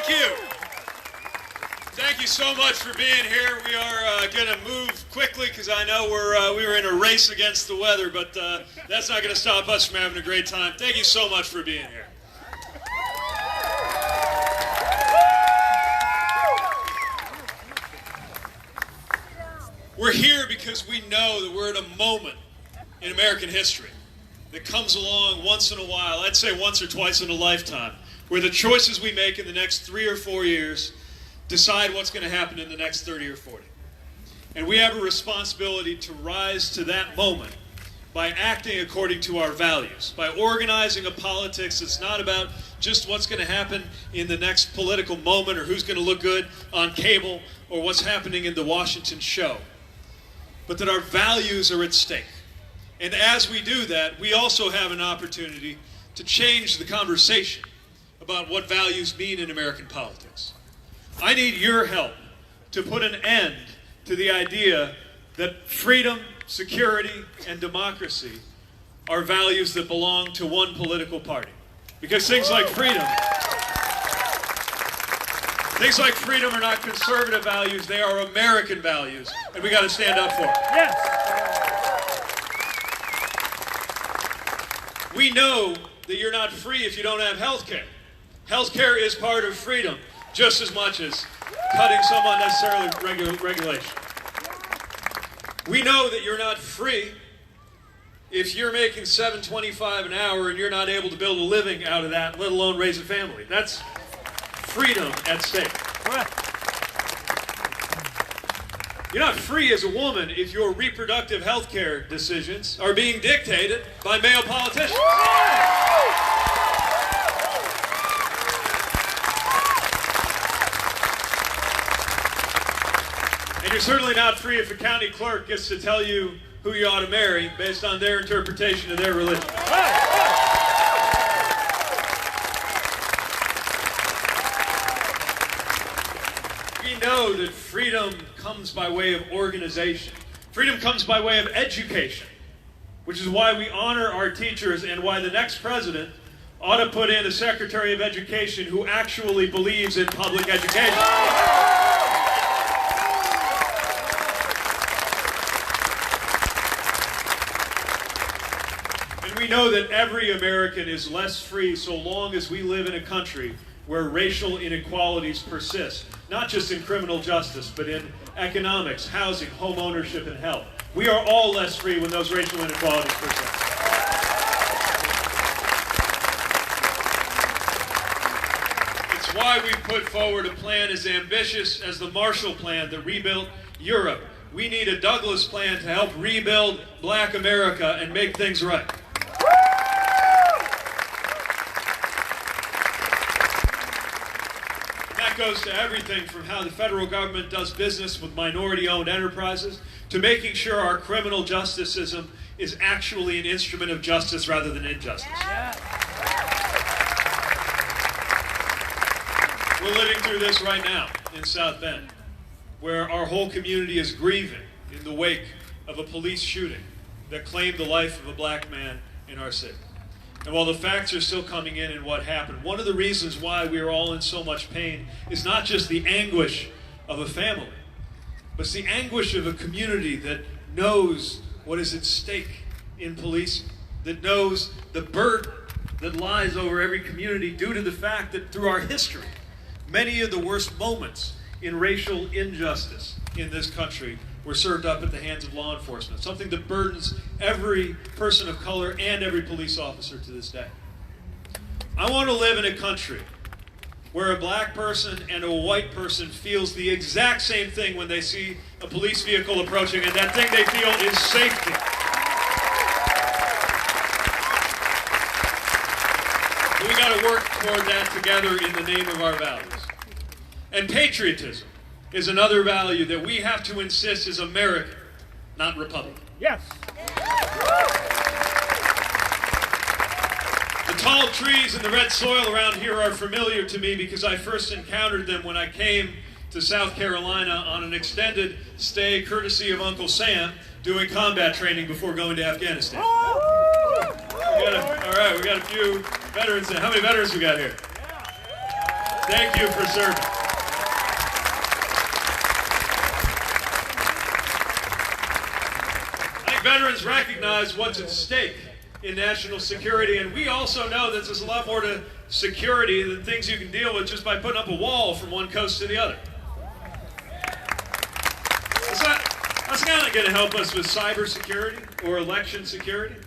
Thank you. Thank you so much for being here. We are going to move quickly because I know we were in a race against the weather, but that's not going to stop us from having a great time. Thank you so much for being here. We're here because we know that we're at a moment in American history that comes along once in a while, I'd say once or twice in a lifetime, where the choices we make in the next 3 or 4 years decide what's going to happen in the next 30 or 40. And we have a responsibility to rise to that moment by acting according to our values, by organizing a politics that's not about just what's going to happen in the next political moment or who's going to look good on cable or what's happening in the Washington show, but that our values are at stake. And as we do that, we also have an opportunity to change the conversation about what values mean in American politics. I need your help to put an end to the idea that freedom, security, and democracy are values that belong to one political party. Because things like freedom are not conservative values, they are American values, and we got to stand up for them. Yes. We know that you're not free if you don't have health care. Health care is part of freedom, just as much as cutting some unnecessary regulation. We know that you're not free if you're making $7.25 an hour and you're not able to build a living out of that, let alone raise a family. That's freedom at stake. Correct. You're not free as a woman if your reproductive health care decisions are being dictated by male politicians. And you're certainly not free if a county clerk gets to tell you who you ought to marry based on their interpretation of their religion. We know that freedom comes by way of organization. Freedom comes by way of education, which is why we honor our teachers and why the next president ought to put in a Secretary of Education who actually believes in public education. And we know that every American is less free so long as we live in a country where racial inequalities persist, not just in criminal justice, but in economics, housing, home ownership, and health. We are all less free when those racial inequalities persist. It's why we put forward a plan as ambitious as the Marshall Plan that rebuilt Europe. We need a Douglas Plan to help rebuild Black America and make things right. Goes to everything from how the federal government does business with minority-owned enterprises to making sure our criminal justice system is actually an instrument of justice rather than injustice. We're living through this right now in South Bend, where our whole community is grieving in the wake of a police shooting that claimed the life of a black man in our city. And while the facts are still coming in what happened, one of the reasons why we are all in so much pain is not just the anguish of a family, but it's the anguish of a community that knows what is at stake in policing, that knows the burden that lies over every community due to the fact that through our history, many of the worst moments in racial injustice in this country were served up at the hands of law enforcement, something that burdens every person of color and every police officer to this day. I want to live in a country where a black person and a white person feels the exact same thing when they see a police vehicle approaching, and that thing they feel is safety. We got to work toward that together in the name of our values. And patriotism is another value that we have to insist is American, not Republican. Yes. The tall trees and the red soil around here are familiar to me because I first encountered them when I came to South Carolina on an extended stay courtesy of Uncle Sam doing combat training before going to Afghanistan. All right, we got a few veterans. How many veterans we got here? Thank you for serving. I think veterans recognize what's at stake in national security, and we also know that there's a lot more to security than things you can deal with just by putting up a wall from one coast to the other. That's not going to help us with cybersecurity or election security.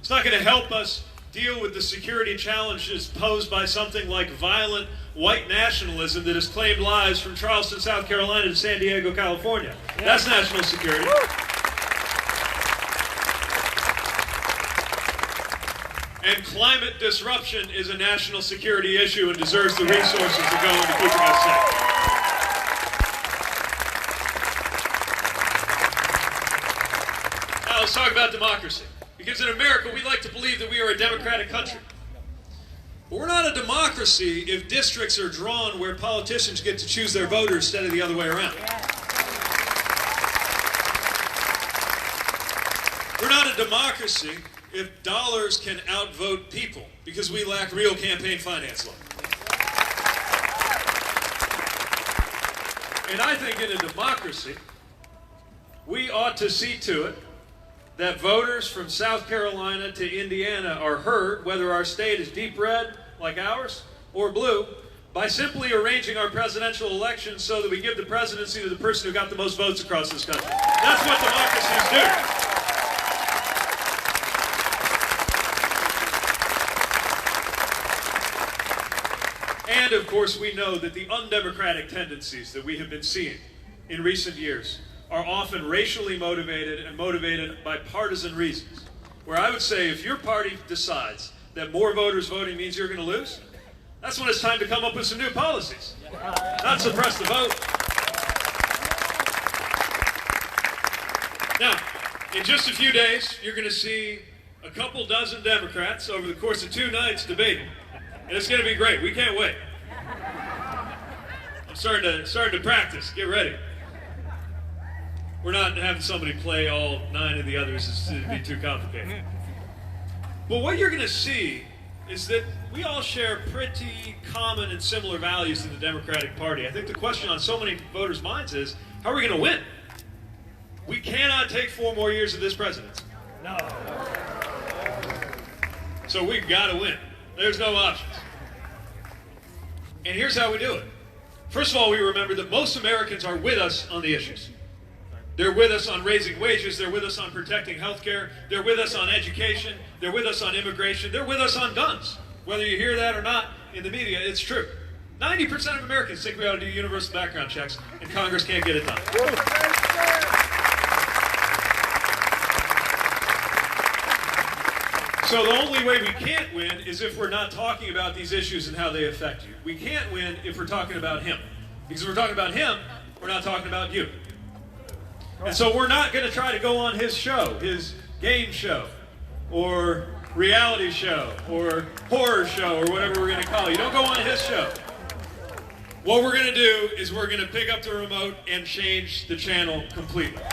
It's not going to help us deal with the security challenges posed by something like violent white nationalism that has claimed lives from Charleston, South Carolina to San Diego, California. That's national security. And climate disruption is a national security issue and deserves the resources that go into keeping us safe. Now let's talk about democracy. Because in America, we like to believe that we are a democratic country. But we're not a democracy if districts are drawn where politicians get to choose their voters instead of the other way around. We're not a democracy if dollars can outvote people because we lack real campaign finance law. And I think in a democracy, we ought to see to it that voters from South Carolina to Indiana are heard, whether our state is deep red, like ours, or blue, by simply arranging our presidential elections so that we give the presidency to the person who got the most votes across this country. That's what democracies do. And of course, we know that the undemocratic tendencies that we have been seeing in recent years are often racially motivated and motivated by partisan reasons. Where I would say if your party decides that more voters voting means you're going to lose, that's when it's time to come up with some new policies, not suppress the vote. Now, in just a few days, you're going to see a couple dozen Democrats over the course of 2 nights debating. And it's going to be great. We can't wait. I'm starting to practice. Get ready. We're not having somebody play all 9 of the others. It'd be too complicated. But what you're going to see is that we all share pretty common and similar values in the Democratic Party. I think the question on so many voters' minds is, how are we going to win? We cannot take 4 more years of this presidency. No. So we've got to win. There's no options. And here's how we do it. First of all, we remember that most Americans are with us on the issues. They're with us on raising wages. They're with us on protecting health care. They're with us on education. They're with us on immigration. They're with us on guns. Whether you hear that or not in the media, it's true. 90% of Americans think we ought to do universal background checks, and Congress can't get it done. So the only way we can't win is if we're not talking about these issues and how they affect you. We can't win if we're talking about him. Because if we're talking about him, we're not talking about you. And so we're not going to try to go on his show, his game show, or reality show, or horror show, or whatever we're going to call it. You don't go on his show. What we're going to do is we're going to pick up the remote and change the channel completely.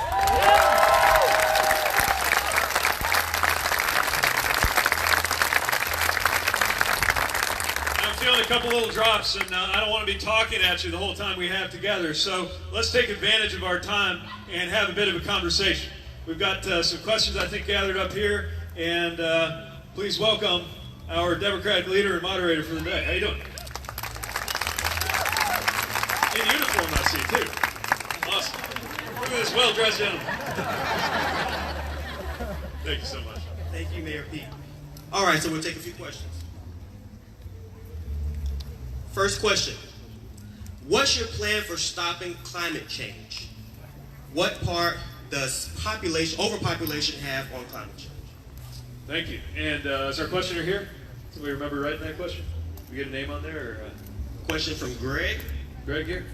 Feeling a couple little drops, and I don't want to be talking at you the whole time we have together, so let's take advantage of our time and have a bit of a conversation. We've got some questions, I think, gathered up here, and please welcome our Democratic leader and moderator for the day. How you doing? In uniform, I see, too. Awesome. Look at this well-dressed gentleman. Thank you so much. Thank you, Mayor Pete. All right, so we'll take a few questions. First question, what's your plan for stopping climate change? What part does overpopulation have on climate change? Thank you. And is our questioner here? Somebody remember writing that question? We get a name on there? Or, Question from Greg. Greg here?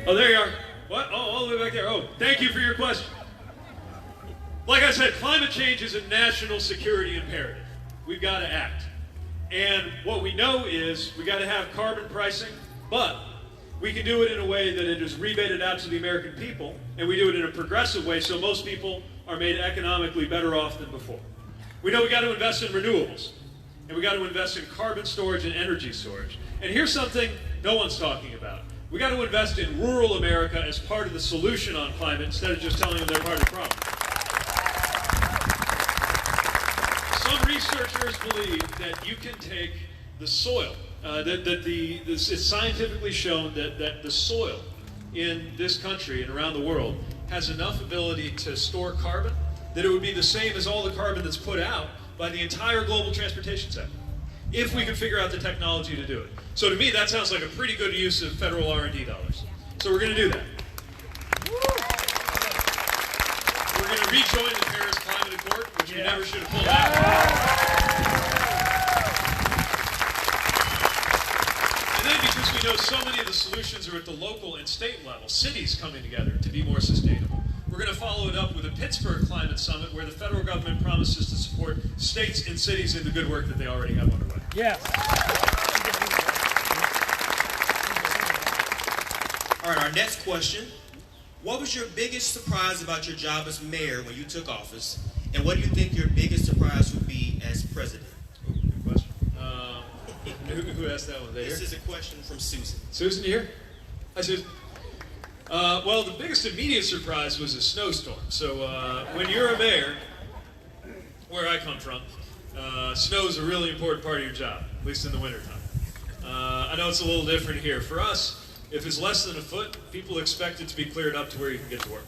Oh, there you are. What? Oh, all the way back there. Oh, thank you for your question. Like I said, climate change is a national security imperative. We've got to act. And what we know is we got to have carbon pricing, but we can do it in a way that it is rebated out to the American people, and we do it in a progressive way so most people are made economically better off than before. We know we got to invest in renewables. And we got to invest in carbon storage and energy storage. And here's something no one's talking about. We got to invest in rural America as part of the solution on climate instead of just telling them they're part of the problem. Some researchers believe that you can take the soil, it's scientifically shown that the soil in this country and around the world has enough ability to store carbon that it would be the same as all the carbon that's put out by the entire global transportation sector, if we can figure out the technology to do it. So to me, that sounds like a pretty good use of federal R&D dollars. So we're going to do that. We're going to rejoin the Paris Climate Accord, which we never should have pulled out. And then because we know so many of the solutions are at the local and state level, cities coming together to be more sustainable, we're going to follow it up with a Pittsburgh Climate Summit where the federal government promises to support states and cities in the good work that they already have underway. Yes. All right, our next question. What was your biggest surprise about your job as mayor when you took office? And what do you think your biggest surprise would be as president? Good question. Who asked that one? This is a question from Susan. Susan, you here? Hi, Susan. Well, the biggest immediate surprise was a snowstorm. So when you're a mayor, where I come from, snow is a really important part of your job, at least in the wintertime. I know it's a little different here. For us, if it's less than a foot, people expect it to be cleared up to where you can get to work.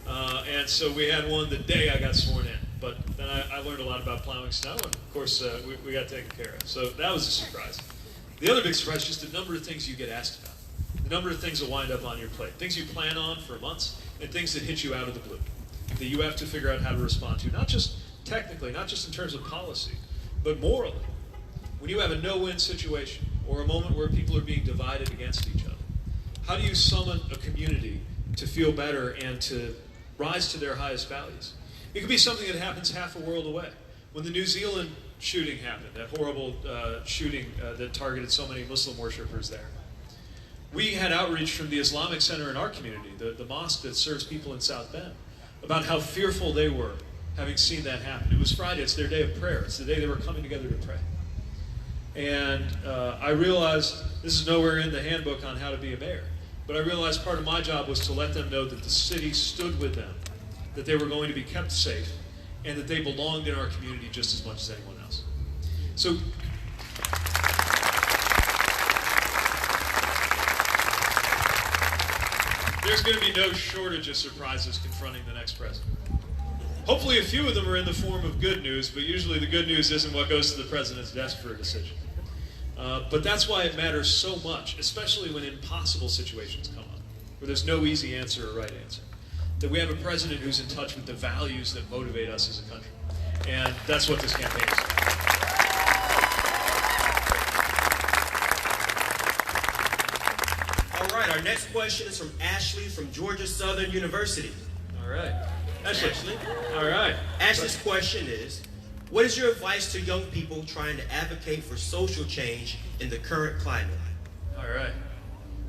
And so we had one the day I got sworn in. But then I learned a lot about plowing snow, and of course we got taken care of. So that was a surprise. The other big surprise is just the number of things you get asked about. The number of things that wind up on your plate. Things you plan on for months, and things that hit you out of the blue. That you have to figure out how to respond to. Not just technically, not just in terms of policy, but morally. When you have a no-win situation, or a moment where people are being divided against each other, how do you summon a community to feel better and to rise to their highest values? It could be something that happens half a world away. When the New Zealand shooting happened, that horrible shooting that targeted so many Muslim worshippers there, we had outreach from the Islamic Center in our community, the mosque that serves people in South Bend, about how fearful they were having seen that happen. It was Friday, it's their day of prayer. It's the day they were coming together to pray. And I realized, this is nowhere in the handbook on how to be a mayor, but I realized part of my job was to let them know that the city stood with them, that they were going to be kept safe, and that they belonged in our community just as much as anyone else. So, there's going to be no shortage of surprises confronting the next president. Hopefully a few of them are in the form of good news, but usually the good news isn't what goes to the president's desk for a decision. But that's why it matters so much, especially when impossible situations come up, where there's no easy answer or right answer. That we have a president who's in touch with the values that motivate us as a country. And that's what this campaign is about. All right, our next question is from Ashley from Georgia Southern University. All right. Ashley. All right. Ashley's question is, what is your advice to young people trying to advocate for social change in the current climate? All right.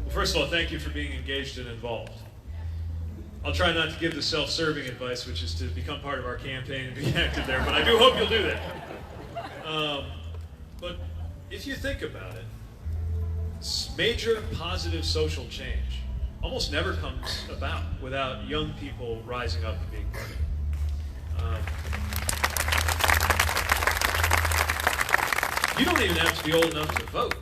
Well, first of all, thank you for being engaged and involved. I'll try not to give the self-serving advice, which is to become part of our campaign and be active there, but I do hope you'll do that. But if you think about it, major positive social change almost never comes about without young people rising up and being part of it. You don't even have to be old enough to vote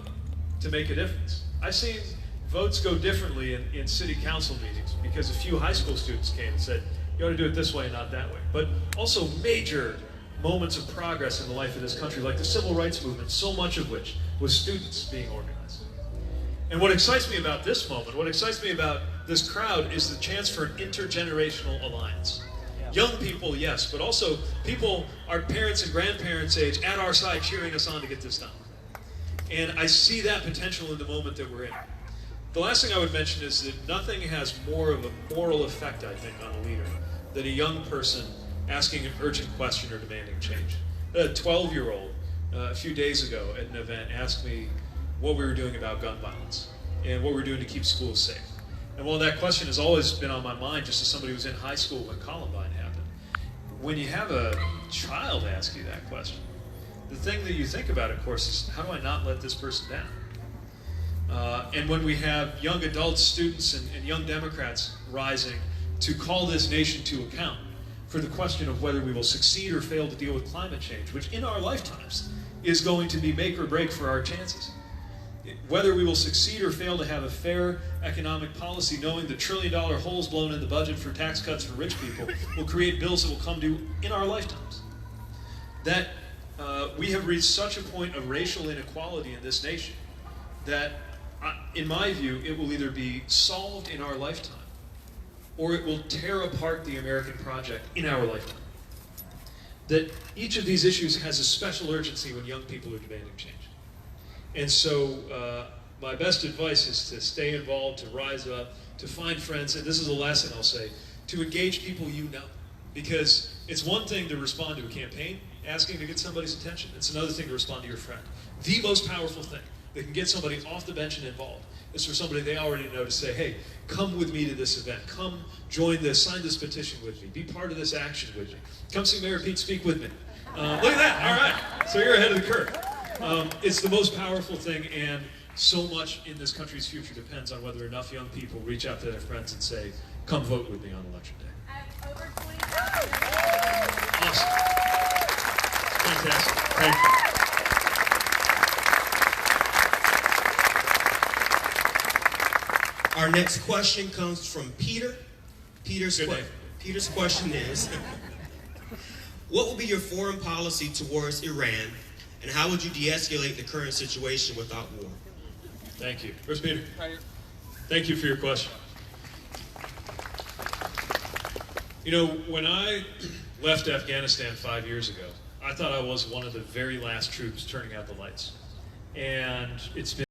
to make a difference. I've seen votes go differently in city council meetings because a few high school students came and said, you ought to do it this way and not that way. But also major moments of progress in the life of this country, like the civil rights movement, so much of which was students being organized. And what excites me about this moment, what excites me about this crowd, is the chance for an intergenerational alliance. Young people, yes, but also people, our parents and grandparents' age, at our side cheering us on to get this done. And I see that potential in the moment that we're in. The last thing I would mention is that nothing has more of a moral effect, I think, on a leader than a young person asking an urgent question or demanding change. A 12-year-old, a few days ago at an event, asked me what we were doing about gun violence and what we were doing to keep schools safe. And while that question has always been on my mind, just as somebody who was in high school when Columbine happened, when you have a child ask you that question, the thing that you think about, of course, is how do I not let this person down? And when we have young adults, students, and young Democrats rising to call this nation to account for the question of whether we will succeed or fail to deal with climate change, which in our lifetimes is going to be make or break for our chances. Whether we will succeed or fail to have a fair economic policy, knowing the trillion-dollar holes blown in the budget for tax cuts for rich people will create bills that will come due in our lifetimes. That we have reached such a point of racial inequality in this nation that, in my view, it will either be solved in our lifetime or it will tear apart the American project in our lifetime. That each of these issues has a special urgency when young people are demanding change. And so my best advice is to stay involved, to rise up, to find friends, and this is the last thing I'll say, to engage people you know. Because it's one thing to respond to a campaign asking to get somebody's attention. It's another thing to respond to your friend. The most powerful thing that can get somebody off the bench and involved is for somebody they already know to say, hey, come with me to this event. Come join this, sign this petition with me. Be part of this action with me. Come see Mayor Pete speak with me. Look at that, all right. So you're ahead of the curve. It's the most powerful thing, and so much in this country's future depends on whether enough young people reach out to their friends and say, come vote with me on election day. I have over 20. Awesome. Fantastic. Thank you. Our next question comes from Peter. Peter's Good name. question is, what will be your foreign policy towards Iran, and how would you de-escalate the current situation without war? Thank you. Where's Peter? Thank you for your question. You know, when I left Afghanistan 5 years ago, I thought I was one of the very last troops turning out the lights. And it's been